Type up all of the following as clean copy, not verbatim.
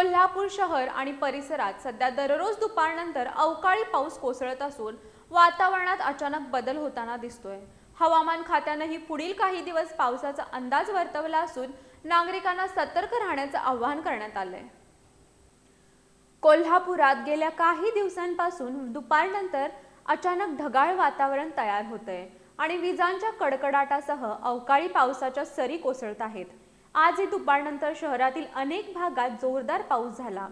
कोल्हापूर शहर आणि परिसरात सध्या दररोज दुपारनंतर अवकाळी पाऊस कोसळत असून वातावरणात अचानक बदल होताना दिसतोय। हवामान खात्यानेही पुढील काही दिवस पावसाचा अंदाज वर्तवला असून नागरिकांना सतर्क राहण्याचे आवाहन करण्यात आले। कोल्हापुरात गेल्या काही दिवसांपासून दुपारनंतर अचानक ढगाळ वातावरण तयार होतंय आणि विजांच्या कडकडाटासह अवकाळी पावसाच्या सरी कोसळत आहेत। आजही दुपारनंतर शहरातील अनेक भागात जोरदार पाऊस झाला।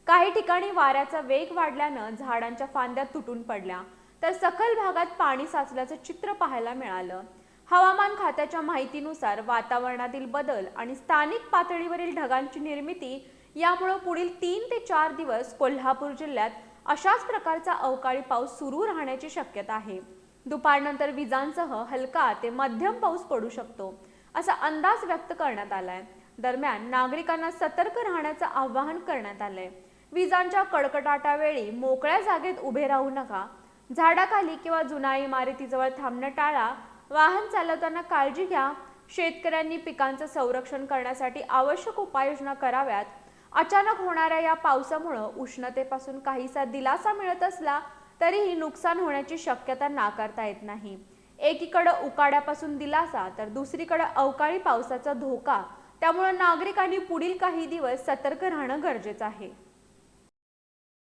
काही ठिकाणी वाऱ्याचा वेग वाढल्याने झाडांच्या फांद्या तुटून पडल्या, तर सखल भागात पाणी साचल्याचे चित्र पाहायला मिळालं। हवामान खात्याच्या माहितीनुसार वातावरणातील बदल आणि स्थानिक पातळीवरील ढगांची निर्मिती यामुळे पुढील 3 ते 4 दिवस कोल्हापूर जिल्ह्यात अशाच प्रकारचा अवकाळी पाऊस सुरू राहण्याची शक्यता आहे। दुपारनंतर विजांसह हलका ते मध्यम पाऊस पडू शकतो, असा अंदाज व्यक्त करण्यात आलाय। दरम्यान नागरिकांना सतर्क राहण्याचे आवाहन करण्यात आले। विजांच्या कडकडाटावेळी मोकळ्या जागेत उभे राहू नका, झाडाखाली किंवा जुन्या इमारतीजवळ थांबणं टाळा, वाहन चालवताना काळजी घ्या। शेतकऱ्यांनी पिकांचे संरक्षण करण्यासाठी आवश्यक उपाययोजना कराव्यात। अचानक होणाऱ्या या पावसामुळे उष्णतेपासून काहीसा दिलासा मिळत असला तरीही नुकसान होण्याची शक्यता नाकारता येत नाही। एकीकडे उकाड्यापासून दिलासा तर दुसरीकडे अवकाळी पावसाचा धोका, त्यामुळे नागरिकांनी पुढील काही दिवस सतर्क राहणं गरजेचं आहे।